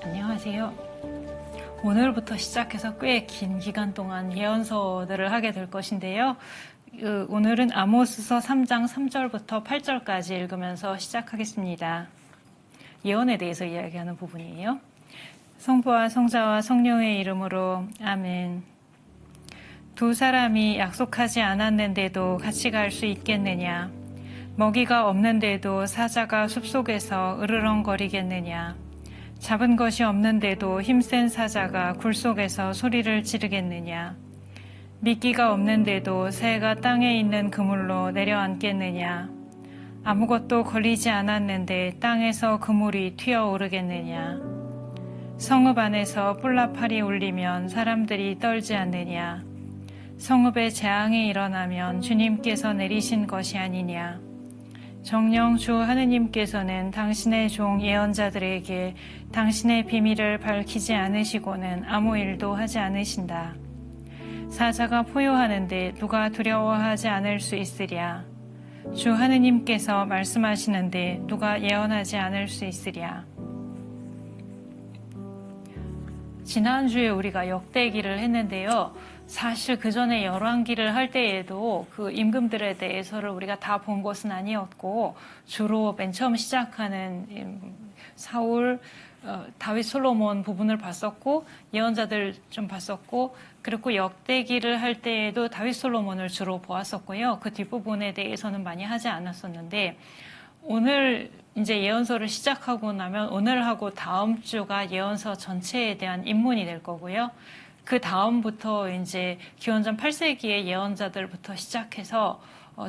안녕하세요. 오늘부터 시작해서 꽤 긴 기간 동안 예언서들을 하게 될 것인데요. 오늘은 아모스서 3장 3절부터 8절까지 읽으면서 시작하겠습니다. 예언에 대해서 이야기하는 부분이에요. 성부와 성자와 성령의 이름으로 아멘. 두 사람이 약속하지 않았는데도 같이 갈 수 있겠느냐? 먹이가 없는데도 사자가 숲속에서 으르렁거리겠느냐? 잡은 것이 없는데도 힘센 사자가 굴 속에서 소리를 지르겠느냐? 미끼가 없는데도 새가 땅에 있는 그물로 내려앉겠느냐? 아무것도 걸리지 않았는데 땅에서 그물이 튀어오르겠느냐? 성읍 안에서 뿔나팔이 울리면 사람들이 떨지 않느냐? 성읍에 재앙이 일어나면 주님께서 내리신 것이 아니냐? 정녕 주 하느님께서는 당신의 종 예언자들에게 당신의 비밀을 밝히지 않으시고는 아무 일도 하지 않으신다. 사자가 포효하는데 누가 두려워하지 않을 수 있으랴? 주 하느님께서 말씀하시는데 누가 예언하지 않을 수 있으랴? 지난주에 우리가 역대기를 했는데요. 사실 그 전에 열왕기를 할 때에도 그 임금들에 대해서를 우리가 다 본 것은 아니었고, 주로 맨 처음 시작하는 사울, 다윗, 솔로몬 부분을 봤었고, 예언자들 좀 봤었고, 그리고 역대기를 할 때에도 다윗, 솔로몬을 주로 보았었고요. 그 뒷부분에 대해서는 많이 하지 않았었는데, 오늘 이제 예언서를 시작하고 나면 오늘하고 다음 주가 예언서 전체에 대한 입문이 될 거고요. 그 다음부터 이제 기원전 8세기의 예언자들부터 시작해서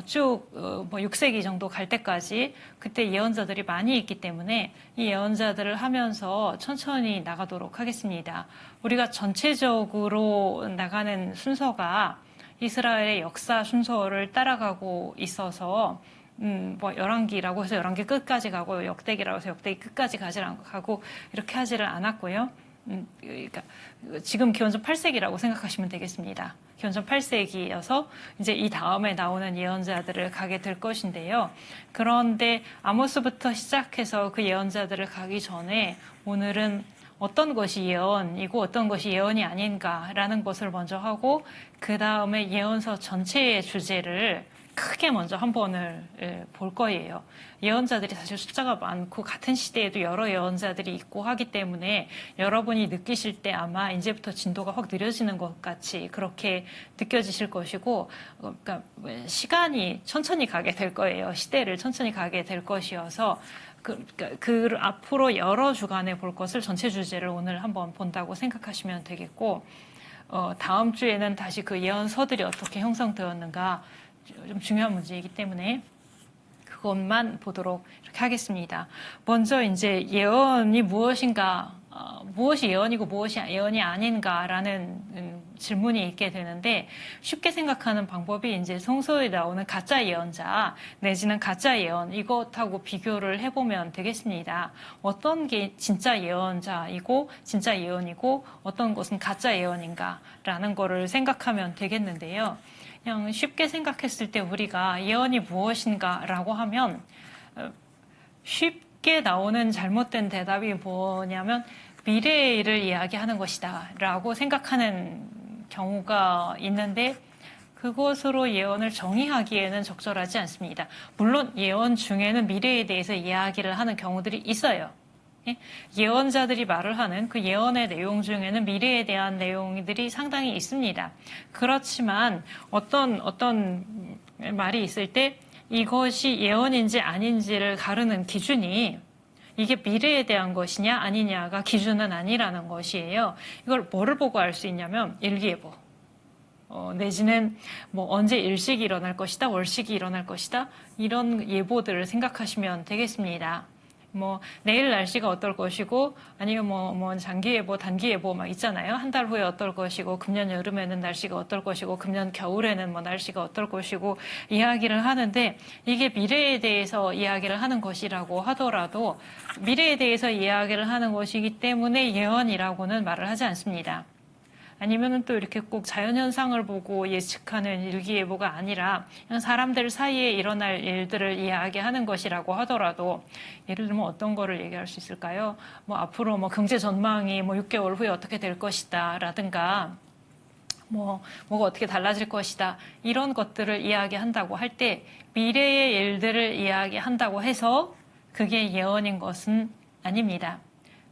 쭉 6세기 정도 갈 때까지 그때 예언자들이 많이 있기 때문에 이 예언자들을 하면서 천천히 나가도록 하겠습니다. 우리가 전체적으로 나가는 순서가 이스라엘의 역사 순서를 따라가고 있어서 열왕기라고 해서 열왕기 끝까지 가고 역대기라고 해서 역대기 끝까지 가고 이렇게 하지를 않았고요. 그러니까 지금 기원전 8세기라고 생각하시면 되겠습니다. 기원전 8세기여서 이제 이 다음에 나오는 예언자들을 가게 될 것인데요. 그런데 아모스부터 시작해서 그 예언자들을 가기 전에 오늘은 어떤 것이 예언이고 어떤 것이 예언이 아닌가라는 것을 먼저 하고 그 다음에 예언서 전체의 주제를 크게 먼저 한 번을 볼 거예요. 예언자들이 사실 숫자가 많고 같은 시대에도 여러 예언자들이 있고 하기 때문에 여러분이 느끼실 때 아마 이제부터 진도가 확 느려지는 것 같이 그렇게 느껴지실 것이고, 그러니까 시간이 천천히 가게 될 거예요. 시대를 천천히 가게 될 것이어서 그 앞으로 여러 주간에 볼 것을 전체 주제를 오늘 한번 본다고 생각하시면 되겠고, 다음 주에는 다시 그 예언서들이 어떻게 형성되었는가 좀 중요한 문제이기 때문에 그것만 보도록 이렇게 하겠습니다. 먼저 이제 예언이 무엇인가, 무엇이 예언이고 무엇이 예언이 아닌가라는 질문이 있게 되는데 쉽게 생각하는 방법이 이제 성서에 나오는 가짜 예언자 내지는 가짜 예언 이것하고 비교를 해보면 되겠습니다. 어떤 게 진짜 예언자이고 진짜 예언이고 어떤 것은 가짜 예언인가라는 거를 생각하면 되겠는데요. 그냥 쉽게 생각했을 때 우리가 예언이 무엇인가라고 하면 쉽게 나오는 잘못된 대답이 뭐냐면 미래의 일을 이야기하는 것이다 라고 생각하는 경우가 있는데 그것으로 예언을 정의하기에는 적절하지 않습니다. 물론 예언 중에는 미래에 대해서 이야기를 하는 경우들이 있어요. 예언자들이 말을 하는 그 예언의 내용 중에는 미래에 대한 내용들이 상당히 있습니다. 그렇지만 어떤 말이 있을 때 이것이 예언인지 아닌지를 가르는 기준이 이게 미래에 대한 것이냐 아니냐가 기준은 아니라는 것이에요. 이걸 뭐를 보고 알 수 있냐면 일기예보. 내지는 언제 일식이 일어날 것이다, 월식이 일어날 것이다 이런 예보들을 생각하시면 되겠습니다. 내일 날씨가 어떨 것이고, 아니면 장기예보, 단기예보 막 있잖아요. 한 달 후에 어떨 것이고, 금년 여름에는 날씨가 어떨 것이고, 금년 겨울에는 날씨가 어떨 것이고, 이야기를 하는데, 이게 미래에 대해서 이야기를 하는 것이라고 하더라도, 미래에 대해서 이야기를 하는 것이기 때문에 예언이라고는 말을 하지 않습니다. 아니면은 또 이렇게 꼭 자연현상을 보고 예측하는 일기예보가 아니라 그냥 사람들 사이에 일어날 일들을 이야기하는 것이라고 하더라도 예를 들면 어떤 거를 얘기할 수 있을까요? 뭐 앞으로 뭐 경제 전망이 뭐 6개월 후에 어떻게 될 것이다 라든가 뭐가 어떻게 달라질 것이다. 이런 것들을 이야기한다고 할 때 미래의 일들을 이야기한다고 해서 그게 예언인 것은 아닙니다.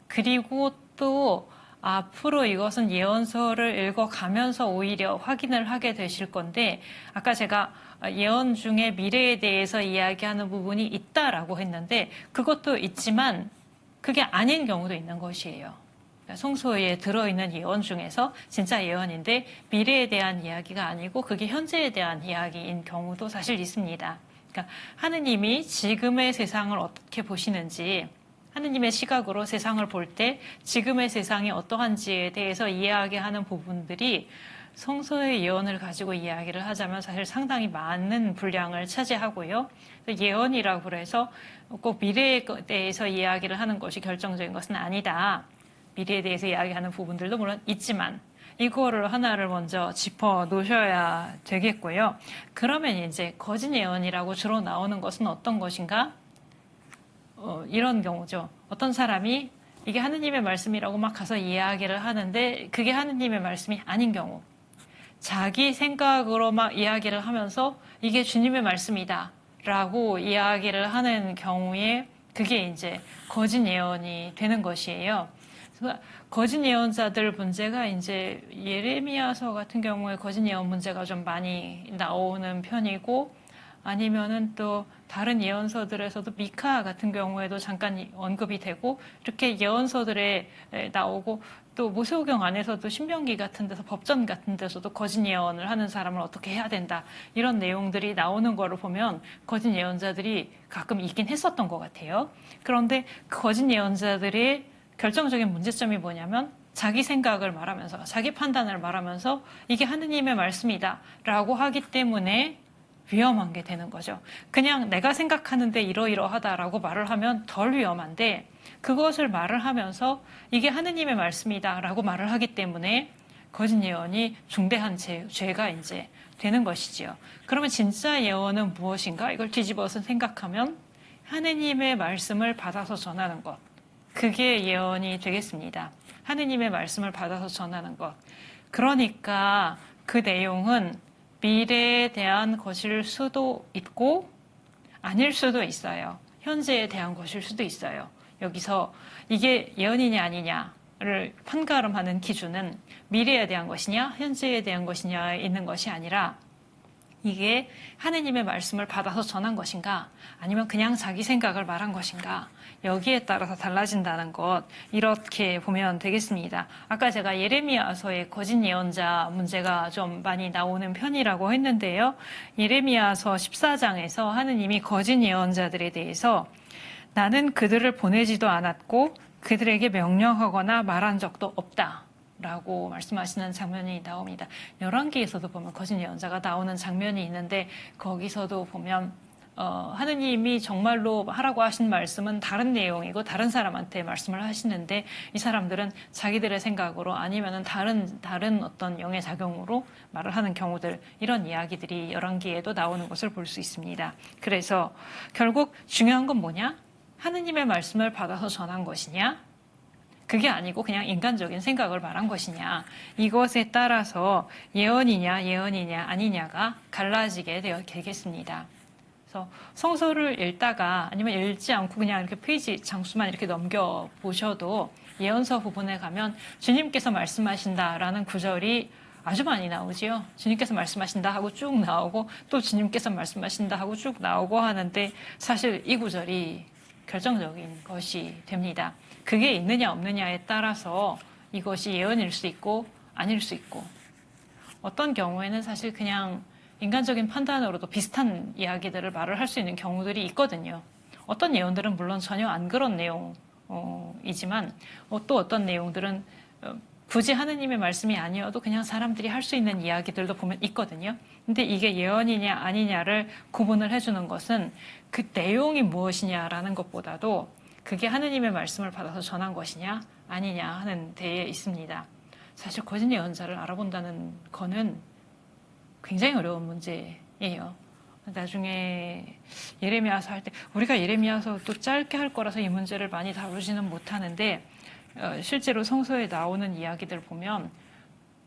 그리고 또 앞으로 이것은 예언서를 읽어가면서 오히려 확인을 하게 되실 건데 아까 제가 예언 중에 미래에 대해서 이야기하는 부분이 있다라고 했는데 그것도 있지만 그게 아닌 경우도 있는 것이에요. 성서에 들어있는 예언 중에서 진짜 예언인데 미래에 대한 이야기가 아니고 그게 현재에 대한 이야기인 경우도 사실 있습니다. 그러니까 하느님이 지금의 세상을 어떻게 보시는지 하느님의 시각으로 세상을 볼 때 지금의 세상이 어떠한지에 대해서 이야기하는 부분들이 성서의 예언을 가지고 이야기를 하자면 사실 상당히 많은 분량을 차지하고요. 예언이라고 그래서 꼭 미래에 대해서 이야기를 하는 것이 결정적인 것은 아니다. 미래에 대해서 이야기하는 부분들도 물론 있지만 이거를 하나를 먼저 짚어 놓으셔야 되겠고요. 그러면 이제 거짓 예언이라고 주로 나오는 것은 어떤 것인가? 이런 경우죠. 어떤 사람이 이게 하느님의 말씀이라고 막 가서 이야기를 하는데 그게 하느님의 말씀이 아닌 경우. 자기 생각으로 막 이야기를 하면서 이게 주님의 말씀이다 라고 이야기를 하는 경우에 그게 이제 거짓 예언이 되는 것이에요. 거짓 예언자들 문제가 이제 예레미야서 같은 경우에 거짓 예언 문제가 좀 많이 나오는 편이고 아니면은 또 다른 예언서들에서도 미카 같은 경우에도 잠깐 언급이 되고 이렇게 예언서들에 나오고 또 모세오경 안에서도 신명기 같은 데서 법전 같은 데서도 거짓 예언을 하는 사람을 어떻게 해야 된다 이런 내용들이 나오는 거를 보면 거짓 예언자들이 가끔 있긴 했었던 것 같아요. 그런데 그 거짓 예언자들의 결정적인 문제점이 뭐냐면 자기 생각을 말하면서 자기 판단을 말하면서 이게 하느님의 말씀이다 라고 하기 때문에 위험한 게 되는 거죠. 그냥 내가 생각하는데 이러이러하다라고 말을 하면 덜 위험한데 그것을 말을 하면서 이게 하느님의 말씀이다 라고 말을 하기 때문에 거짓 예언이 중대한 죄가 이제 되는 것이지요. 그러면 진짜 예언은 무엇인가? 이걸 뒤집어서 생각하면 하느님의 말씀을 받아서 전하는 것. 그게 예언이 되겠습니다. 하느님의 말씀을 받아서 전하는 것. 그러니까 그 내용은 미래에 대한 것일 수도 있고 아닐 수도 있어요. 현재에 대한 것일 수도 있어요. 여기서 이게 예언이냐 아니냐를 판가름하는 기준은 미래에 대한 것이냐 현재에 대한 것이냐에 있는 것이 아니라 이게 하느님의 말씀을 받아서 전한 것인가 아니면 그냥 자기 생각을 말한 것인가 여기에 따라서 달라진다는 것 이렇게 보면 되겠습니다. 아까 제가 예레미야서의 거짓 예언자 문제가 좀 많이 나오는 편이라고 했는데요. 예레미야서 14장에서 하느님이 거짓 예언자들에 대해서 나는 그들을 보내지도 않았고 그들에게 명령하거나 말한 적도 없다. 라고 말씀하시는 장면이 나옵니다. 열왕기에서도 보면 거짓 예언자가 나오는 장면이 있는데 거기서도 보면 하느님이 정말로 하라고 하신 말씀은 다른 내용이고 다른 사람한테 말씀을 하시는데 이 사람들은 자기들의 생각으로 아니면은 다른 어떤 영의 작용으로 말을 하는 경우들 이런 이야기들이 열왕기에도 나오는 것을 볼 수 있습니다. 그래서 결국 중요한 건 뭐냐? 하느님의 말씀을 받아서 전한 것이냐? 그게 아니고 그냥 인간적인 생각을 말한 것이냐 이것에 따라서 예언이냐 아니냐가 갈라지게 되겠습니다. 그래서 성서를 읽다가 아니면 읽지 않고 그냥 이렇게 페이지 장수만 이렇게 넘겨보셔도 예언서 부분에 가면 주님께서 말씀하신다라는 구절이 아주 많이 나오지요. 주님께서 말씀하신다 하고 쭉 나오고 또 주님께서 말씀하신다 하고 쭉 나오고 하는데 사실 이 구절이 결정적인 것이 됩니다. 그게 있느냐 없느냐에 따라서 이것이 예언일 수 있고 아닐 수 있고 어떤 경우에는 사실 그냥 인간적인 판단으로도 비슷한 이야기들을 말을 할 수 있는 경우들이 있거든요. 어떤 예언들은 물론 전혀 안 그런 내용이지만 또 어떤 내용들은 굳이 하느님의 말씀이 아니어도 그냥 사람들이 할 수 있는 이야기들도 보면 있거든요. 근데 이게 예언이냐 아니냐를 구분을 해주는 것은 그 내용이 무엇이냐라는 것보다도 그게 하느님의 말씀을 받아서 전한 것이냐 아니냐 하는 데에 있습니다. 사실 거짓 예언자를 알아본다는 거는 굉장히 어려운 문제예요. 나중에 예레미야서 할 때 우리가 예레미야서 또 짧게 할 거라서 이 문제를 많이 다루지는 못하는데 실제로 성서에 나오는 이야기들 보면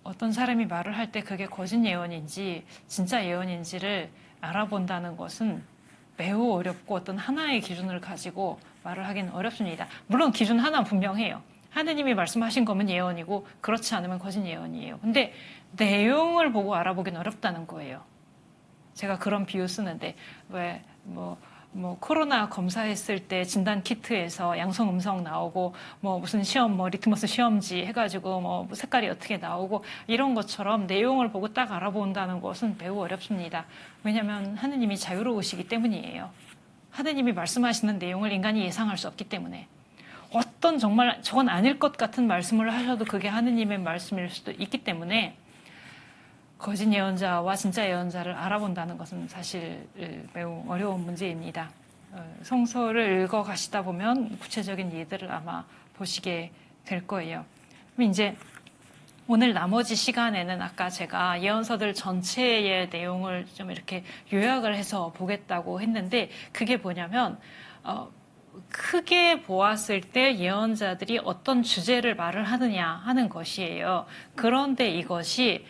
어떤 사람이 말을 할 때 그게 거짓 예언인지 진짜 예언인지를 알아본다는 것은 매우 어렵고 어떤 하나의 기준을 가지고 말을 하기는 어렵습니다. 물론 기준 하나 분명해요. 하느님이 말씀하신 거면 예언이고 그렇지 않으면 거짓 예언이에요. 근데 내용을 보고 알아보기는 어렵다는 거예요. 제가 그런 비유 쓰는데 왜 코로나 검사했을 때 진단 키트에서 양성 음성 나오고 무슨 시험 리트머스 시험지 해가지고 색깔이 어떻게 나오고 이런 것처럼 내용을 보고 딱 알아본다는 것은 매우 어렵습니다. 왜냐하면 하느님이 자유로우시기 때문이에요. 하느님이 말씀하시는 내용을 인간이 예상할 수 없기 때문에 어떤 정말 저건 아닐 것 같은 말씀을 하셔도 그게 하느님의 말씀일 수도 있기 때문에 거짓 예언자와 진짜 예언자를 알아본다는 것은 사실 매우 어려운 문제입니다. 성서를 읽어 가시다 보면 구체적인 예들을 아마 보시게 될 거예요. 그럼 이제 오늘 나머지 시간에는 아까 제가 예언서들 전체의 내용을 좀 이렇게 요약을 해서 보겠다고 했는데 그게 뭐냐면 크게 보았을 때 예언자들이 어떤 주제를 말을 하느냐 하는 것이에요. 그런데 이것이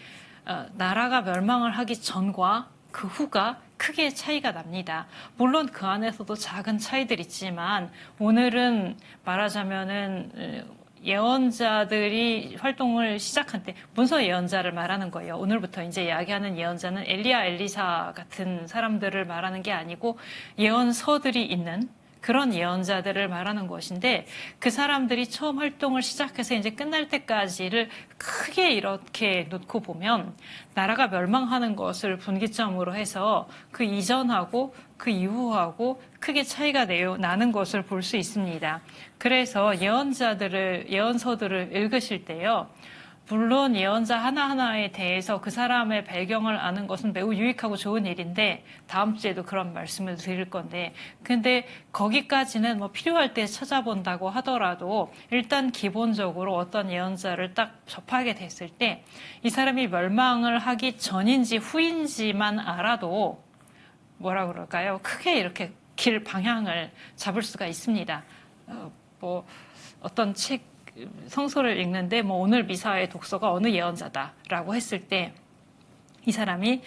나라가 멸망을 하기 전과 그 후가 크게 차이가 납니다. 물론 그 안에서도 작은 차이들이 있지만 오늘은 말하자면은 예언자들이 활동을 시작한 때 문서 예언자를 말하는 거예요. 오늘부터 이제 이야기하는 예언자는 엘리야, 엘리사 같은 사람들을 말하는 게 아니고 예언서들이 있는 그런 예언자들을 말하는 것인데 그 사람들이 처음 활동을 시작해서 이제 끝날 때까지를 크게 이렇게 놓고 보면 나라가 멸망하는 것을 분기점으로 해서 그 이전하고 그 이후하고 크게 차이가 나는 것을 볼 수 있습니다. 그래서 예언서들을 읽으실 때요. 물론 예언자 하나하나에 대해서 그 사람의 배경을 아는 것은 매우 유익하고 좋은 일인데 다음 주에도 그런 말씀을 드릴 건데 근데 거기까지는 필요할 때 찾아본다고 하더라도 일단 기본적으로 어떤 예언자를 딱 접하게 됐을 때 이 사람이 멸망을 하기 전인지 후인지만 알아도 뭐라 그럴까요? 크게 이렇게 길 방향을 잡을 수가 있습니다. 어떤 성서를 읽는데 오늘 미사의 독서가 어느 예언자다라고 했을 때 이 사람이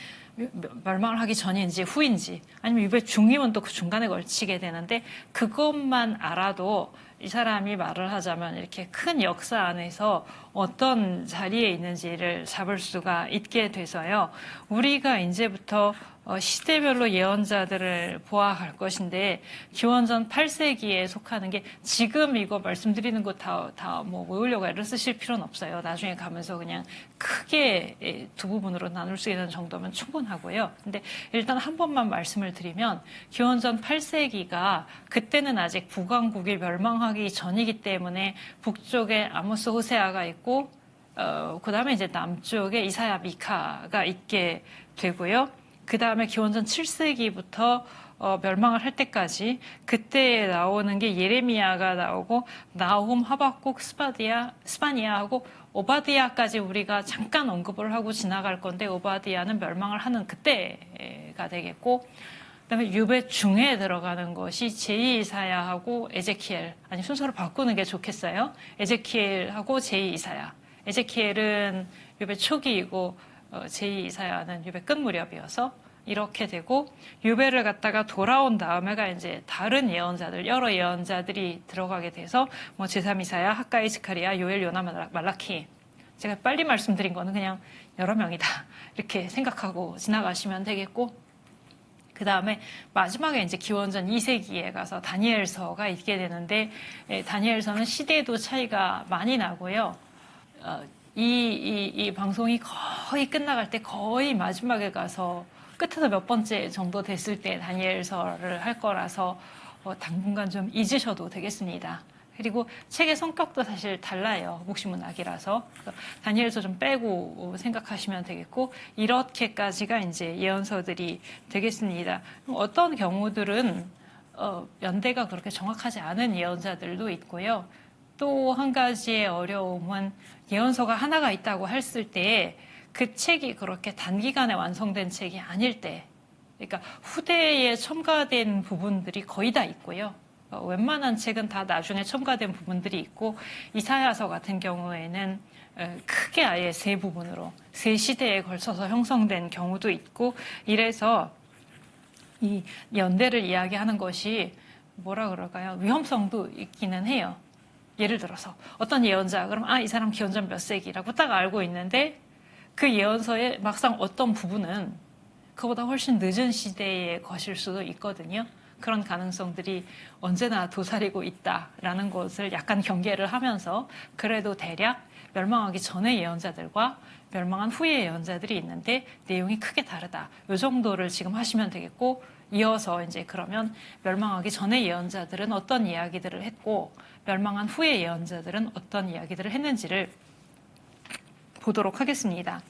멸망을 하기 전인지 후인지 아니면 유배 중이면 또 그 중간에 걸치게 되는데 그것만 알아도 이 사람이 말을 하자면 이렇게 큰 역사 안에서 어떤 자리에 있는지를 잡을 수가 있게 돼서요. 우리가 이제부터 시대별로 예언자들을 보아갈 것인데 기원전 8세기에 속하는 게 지금 이거 말씀드리는 거 다 모으려고 애를 쓰실 필요는 없어요. 나중에 가면서 그냥 크게 두 부분으로 나눌 수 있는 정도면 충분하고요. 근데 일단 한 번만 말씀을 드리면 기원전 8세기가 그때는 아직 북왕국이 멸망하기 전이기 때문에 북쪽에 아모스 호세아가 있고 그 다음에 이제 남쪽에 이사야 미카가 있게 되고요. 그 다음에 기원전 7세기부터 멸망을 할 때까지 그때 나오는 게 예레미야가 나오고 나훔, 하박국, 스바니아하고 오바디아까지 우리가 잠깐 언급을 하고 지나갈 건데 오바디아는 멸망을 하는 그때가 되겠고 그다음에 유배 중에 들어가는 것이 제2이사야하고 에제키엘 아니 순서를 바꾸는 게 좋겠어요. 에제키엘하고 제2이사야. 에제키엘은 유배 초기이고 제2이사야는 유배 끝 무렵이어서 이렇게 되고 유배를 갔다가 돌아온 다음에가 이제 다른 예언자들 여러 예언자들이 들어가게 돼서 제3이사야, 학가이, 스가랴, 요엘, 요나, 말라키 제가 빨리 말씀드린 거는 그냥 여러 명이다 이렇게 생각하고 지나가시면 되겠고 그 다음에 마지막에 이제 기원전 2세기에 가서 다니엘서가 있게 되는데 다니엘서는 시대도 차이가 많이 나고요. 이 방송이 거의 끝나갈 때 거의 마지막에 가서 끝에서 몇 번째 정도 됐을 때 다니엘서를 할 거라서 당분간 좀 잊으셔도 되겠습니다. 그리고 책의 성격도 사실 달라요. 목시문학이라서 다니엘서 좀 빼고 생각하시면 되겠고 이렇게까지가 이제 예언서들이 되겠습니다. 어떤 경우들은 연대가 그렇게 정확하지 않은 예언자들도 있고요. 또 한 가지의 어려움은 예언서가 하나가 있다고 했을 때 그 책이 그렇게 단기간에 완성된 책이 아닐 때, 그러니까 후대에 첨가된 부분들이 거의 다 있고요. 웬만한 책은 다 나중에 첨가된 부분들이 있고, 이사야서 같은 경우에는 크게 아예 세 부분으로 세 시대에 걸쳐서 형성된 경우도 있고, 이래서 이 연대를 이야기하는 것이 뭐라 그럴까요? 위험성도 있기는 해요. 예를 들어서 어떤 예언자, 그럼 이 사람 기원전 몇 세기라고 딱 알고 있는데 그 예언서의 막상 어떤 부분은 그보다 훨씬 늦은 시대의 것일 수도 있거든요. 그런 가능성들이 언제나 도사리고 있다라는 것을 약간 경계를 하면서, 그래도 대략 멸망하기 전의 예언자들과 멸망한 후의 예언자들이 있는데 내용이 크게 다르다. 이 정도를 지금 하시면 되겠고, 이어서 이제 그러면 멸망하기 전의 예언자들은 어떤 이야기들을 했고 멸망한 후의 예언자들은 어떤 이야기들을 했는지를 보도록 하겠습니다.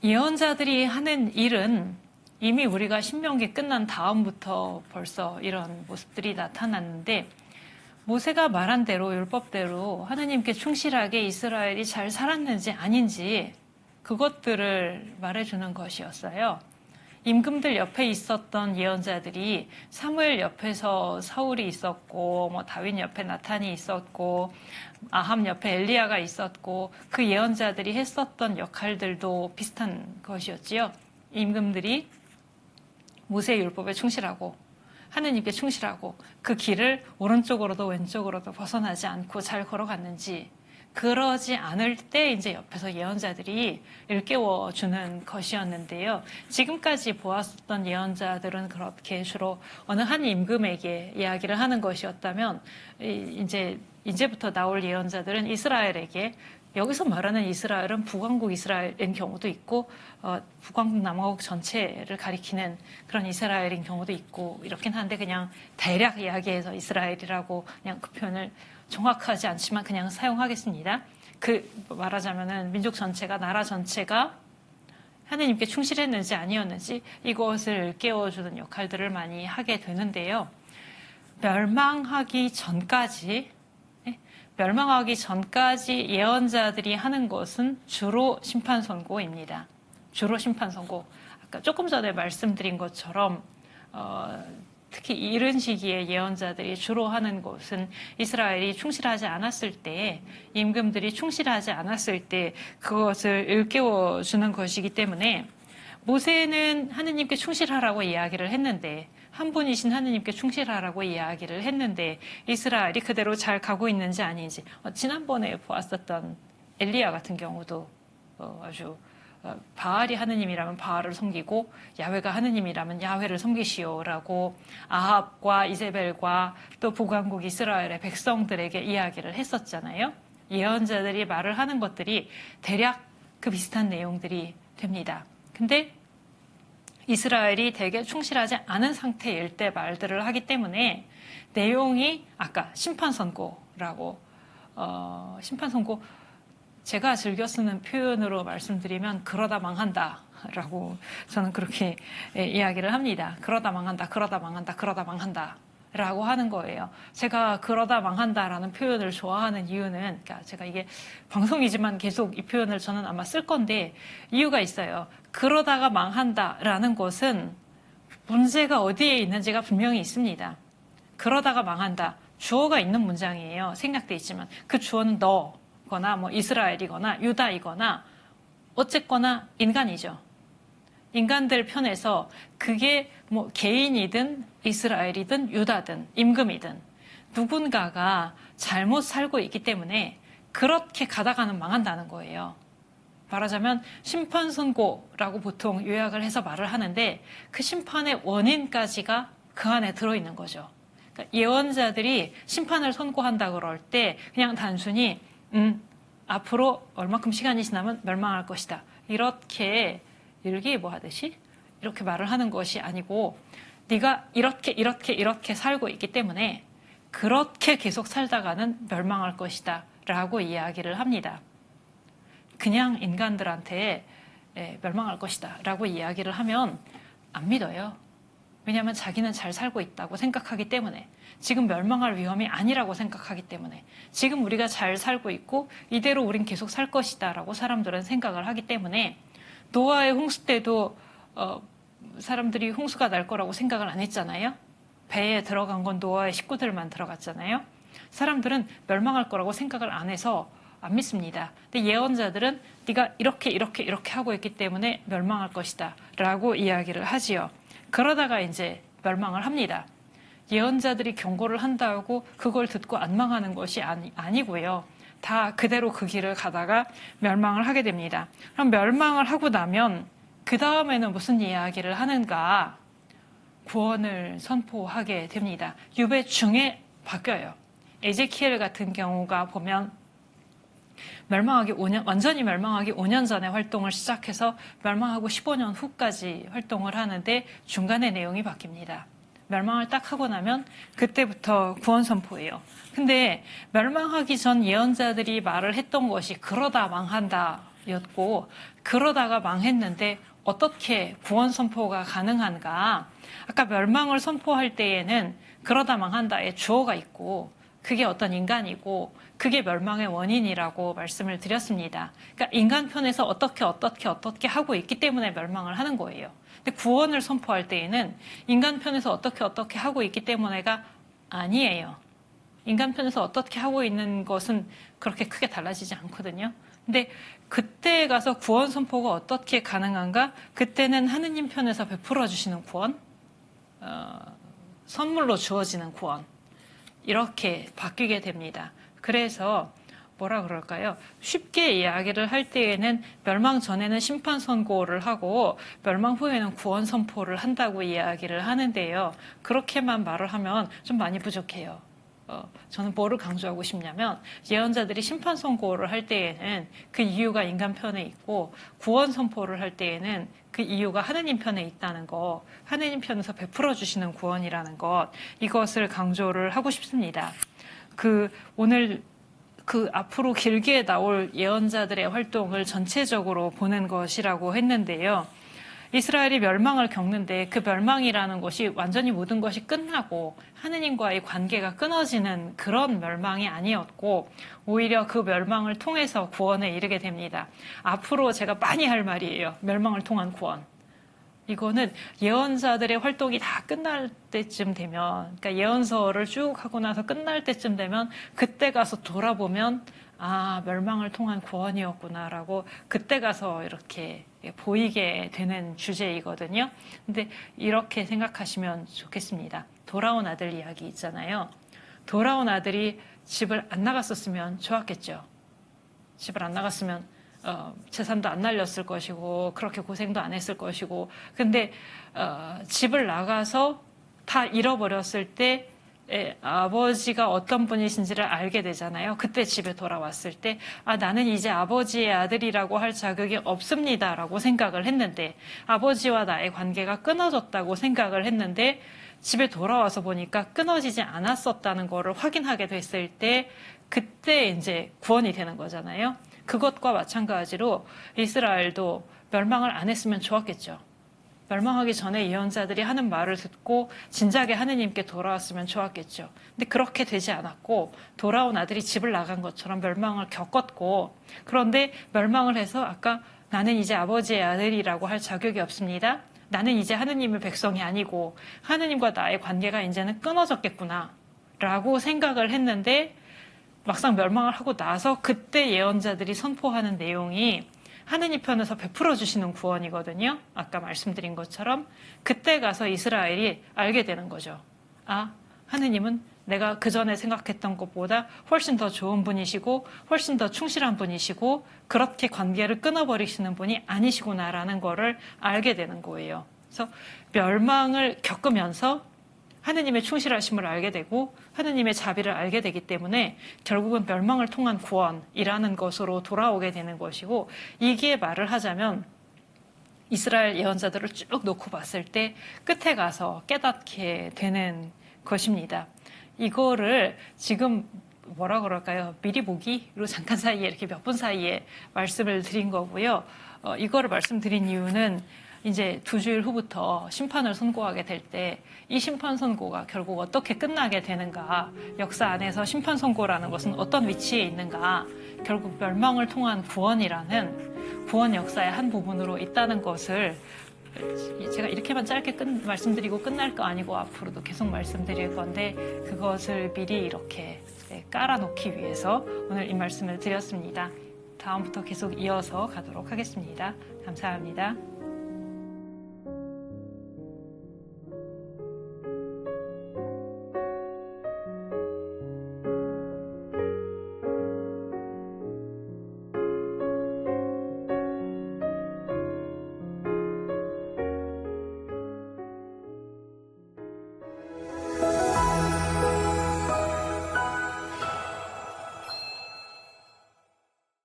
예언자들이 하는 일은 이미 우리가 신명기 끝난 다음부터 벌써 이런 모습들이 나타났는데, 모세가 말한 대로 율법대로 하느님께 충실하게 이스라엘이 잘 살았는지 아닌지 그것들을 말해주는 것이었어요. 임금들 옆에 있었던 예언자들이 사무엘 옆에서 사울이 있었고, 다윗 옆에 나탄이 있었고, 아합 옆에 엘리야가 있었고, 그 예언자들이 했었던 역할들도 비슷한 것이었지요. 임금들이 모세의 율법에 충실하고 하느님께 충실하고 그 길을 오른쪽으로도 왼쪽으로도 벗어나지 않고 잘 걸어갔는지, 그러지 않을 때 이제 옆에서 예언자들이 일깨워주는 것이었는데요. 지금까지 보았었던 예언자들은 그렇게 주로 어느 한 임금에게 이야기를 하는 것이었다면, 이제부터 나올 예언자들은 이스라엘에게, 여기서 말하는 이스라엘은 북왕국 이스라엘인 경우도 있고, 북왕국 남왕국 전체를 가리키는 그런 이스라엘인 경우도 있고, 이렇긴 한데 그냥 대략 이야기해서 이스라엘이라고 그냥 그 표현을 정확하지 않지만 그냥 사용하겠습니다. 말하자면은 민족 전체가, 나라 전체가 하느님께 충실했는지 아니었는지 이것을 깨워주는 역할들을 많이 하게 되는데요. 멸망하기 전까지 예언자들이 하는 것은 주로 심판 선고입니다. 주로 심판 선고. 아까 조금 전에 말씀드린 것처럼 특히 이른 시기에 예언자들이 주로 하는 것은 이스라엘이 충실하지 않았을 때, 임금들이 충실하지 않았을 때 그것을 일깨워주는 것이기 때문에, 모세는 하느님께 충실하라고 이야기를 했는데, 한 분이신 하느님께 충실하라고 이야기를 했는데 이스라엘이 그대로 잘 가고 있는지 아닌지, 지난번에 보았었던 엘리야 같은 경우도 아주 바알이 하느님이라면 바알을 섬기고 야훼가 하느님이라면 야훼를 섬기시오라고 아합과 이세벨과 또 북왕국 이스라엘의 백성들에게 이야기를 했었잖아요. 예언자들이 말을 하는 것들이 대략 그 비슷한 내용들이 됩니다. 근데 이스라엘이 되게 충실하지 않은 상태일 때 말들을 하기 때문에 내용이 아까 심판선고라고, 심판선고, 제가 즐겨 쓰는 표현으로 말씀드리면 그러다 망한다라고 저는 그렇게 이야기를 합니다. 그러다 망한다, 그러다 망한다, 그러다 망한다 라고 하는 거예요. 제가 그러다 망한다라는 표현을 좋아하는 이유는, 그러니까 제가 이게 방송이지만 계속 이 표현을 저는 아마 쓸 건데 이유가 있어요. 그러다가 망한다라는 것은 문제가 어디에 있는지가 분명히 있습니다. 그러다가 망한다. 주어가 있는 문장이에요. 생략돼 있지만 그 주어는 너거나 이스라엘이거나 유다이거나 어쨌거나 인간이죠. 인간들 편에서 그게 개인이든 이스라엘이든 유다든 임금이든 누군가가 잘못 살고 있기 때문에 그렇게 가다가는 망한다는 거예요. 말하자면 심판선고라고 보통 요약을 해서 말을 하는데, 그 심판의 원인까지가 그 안에 들어있는 거죠. 그러니까 예언자들이 심판을 선고한다 그럴 때 그냥 단순히 앞으로 얼마큼 시간이 지나면 멸망할 것이다, 이렇게 일기예보하듯이 이렇게 말을 하는 것이 아니고, 네가 이렇게 살고 있기 때문에 그렇게 계속 살다가는 멸망할 것이다 라고 이야기를 합니다. 그냥 인간들한테 멸망할 것이다 라고 이야기를 하면 안 믿어요. 왜냐하면 자기는 잘 살고 있다고 생각하기 때문에, 지금 멸망할 위험이 아니라고 생각하기 때문에, 지금 우리가 잘 살고 있고 이대로 우린 계속 살 것이다 라고 사람들은 생각을 하기 때문에, 노아의 홍수 때도 사람들이 홍수가 날 거라고 생각을 안 했잖아요. 배에 들어간 건 노아의 식구들만 들어갔잖아요. 사람들은 멸망할 거라고 생각을 안 해서 안 믿습니다. 근데 예언자들은 네가 이렇게 하고 있기 때문에 멸망할 것이다 라고 이야기를 하지요. 그러다가 이제 멸망을 합니다. 예언자들이 경고를 한다고 그걸 듣고 안 망하는 것이 아니고요. 다 그대로 그 길을 가다가 멸망을 하게 됩니다. 그럼 멸망을 하고 나면 그 다음에는 무슨 이야기를 하는가? 구원을 선포하게 됩니다. 유배 중에 바뀌어요. 에제키엘 같은 경우가 보면 완전히 멸망하기 5년 전에 활동을 시작해서 멸망하고 15년 후까지 활동을 하는데 중간에 내용이 바뀝니다. 멸망을 딱 하고 나면 그때부터 구원 선포예요. 근데 멸망하기 전 예언자들이 말을 했던 것이 그러다 망한다 였고, 그러다가 망했는데 어떻게 구원 선포가 가능한가? 아까 멸망을 선포할 때에는 그러다 망한다의 주어가 있고 그게 어떤 인간이고 그게 멸망의 원인이라고 말씀을 드렸습니다. 그러니까 인간 편에서 어떻게 하고 있기 때문에 멸망을 하는 거예요. 근데 구원을 선포할 때에는 인간 편에서 어떻게 하고 있기 때문에가 아니에요. 인간 편에서 어떻게 하고 있는 것은 그렇게 크게 달라지지 않거든요. 근데 그때 가서 구원 선포가 어떻게 가능한가? 그때는 하느님 편에서 베풀어 주시는 구원, 선물로 주어지는 구원, 이렇게 바뀌게 됩니다. 그래서 뭐라 그럴까요? 쉽게 이야기를 할 때에는 멸망 전에는 심판 선고를 하고 멸망 후에는 구원 선포를 한다고 이야기를 하는데요. 그렇게만 말을 하면 좀 많이 부족해요. 저는 뭐를 강조하고 싶냐면, 예언자들이 심판 선고를 할 때에는 그 이유가 인간 편에 있고 구원 선포를 할 때에는 그 이유가 하느님 편에 있다는 것, 하느님 편에서 베풀어 주시는 구원이라는 것, 이것을 강조를 하고 싶습니다. 오늘 앞으로 길게 나올 예언자들의 활동을 전체적으로 보는 것이라고 했는데요. 이스라엘이 멸망을 겪는데 그 멸망이라는 것이 완전히 모든 것이 끝나고 하느님과의 관계가 끊어지는 그런 멸망이 아니었고, 오히려 그 멸망을 통해서 구원에 이르게 됩니다. 앞으로 제가 많이 할 말이에요. 멸망을 통한 구원. 이거는 예언자들의 활동이 다 끝날 때쯤 되면, 그러니까 예언서를 쭉 하고 나서 끝날 때쯤 되면 그때 가서 돌아보면 멸망을 통한 구원이었구나라고 그때 가서 이렇게 보이게 되는 주제이거든요. 근데 이렇게 생각하시면 좋겠습니다. 돌아온 아들 이야기 있잖아요. 돌아온 아들이 집을 안 나갔었으면 좋았겠죠. 집을 안 나갔으면 재산도 안 날렸을 것이고 그렇게 고생도 안 했을 것이고, 근데 집을 나가서 다 잃어버렸을 때 아버지가 어떤 분이신지를 알게 되잖아요. 그때 집에 돌아왔을 때 나는 이제 아버지의 아들이라고 할 자격이 없습니다라고 생각을 했는데, 아버지와 나의 관계가 끊어졌다고 생각을 했는데 집에 돌아와서 보니까 끊어지지 않았었다는 거를 확인하게 됐을 때 그때 이제 구원이 되는 거잖아요. 그것과 마찬가지로 이스라엘도 멸망을 안 했으면 좋았겠죠. 멸망하기 전에 예언자들이 하는 말을 듣고 진작에 하느님께 돌아왔으면 좋았겠죠. 근데 그렇게 되지 않았고 돌아온 아들이 집을 나간 것처럼 멸망을 겪었고, 그런데 멸망을 해서 아까 나는 이제 아버지의 아들이라고 할 자격이 없습니다. 나는 이제 하느님의 백성이 아니고 하느님과 나의 관계가 이제는 끊어졌겠구나 라고 생각을 했는데, 막상 멸망을 하고 나서 그때 예언자들이 선포하는 내용이 하느님 편에서 베풀어 주시는 구원이거든요. 아까 말씀드린 것처럼 그때 가서 이스라엘이 알게 되는 거죠. 하느님은 내가 그전에 생각했던 것보다 훨씬 더 좋은 분이시고 훨씬 더 충실한 분이시고 그렇게 관계를 끊어버리시는 분이 아니시구나라는 거를 알게 되는 거예요. 그래서 멸망을 겪으면서 하느님의 충실하심을 알게 되고 하느님의 자비를 알게 되기 때문에 결국은 멸망을 통한 구원이라는 것으로 돌아오게 되는 것이고, 이게 말을 하자면 이스라엘 예언자들을 쭉 놓고 봤을 때 끝에 가서 깨닫게 되는 것입니다. 이거를 지금 뭐라 그럴까요? 미리 보기로 잠깐 사이에 이렇게 몇 분 사이에 말씀을 드린 거고요. 이거를 말씀드린 이유는 이제 2주일 후부터 심판을 선고하게 될 때 이 심판 선고가 결국 어떻게 끝나게 되는가, 역사 안에서 심판 선고라는 것은 어떤 위치에 있는가, 결국 멸망을 통한 구원이라는 구원 역사의 한 부분으로 있다는 것을 제가 이렇게만 짧게 말씀드리고 끝날 거 아니고 앞으로도 계속 말씀드릴 건데, 그것을 미리 이렇게 깔아놓기 위해서 오늘 이 말씀을 드렸습니다. 다음부터 계속 이어서 가도록 하겠습니다. 감사합니다.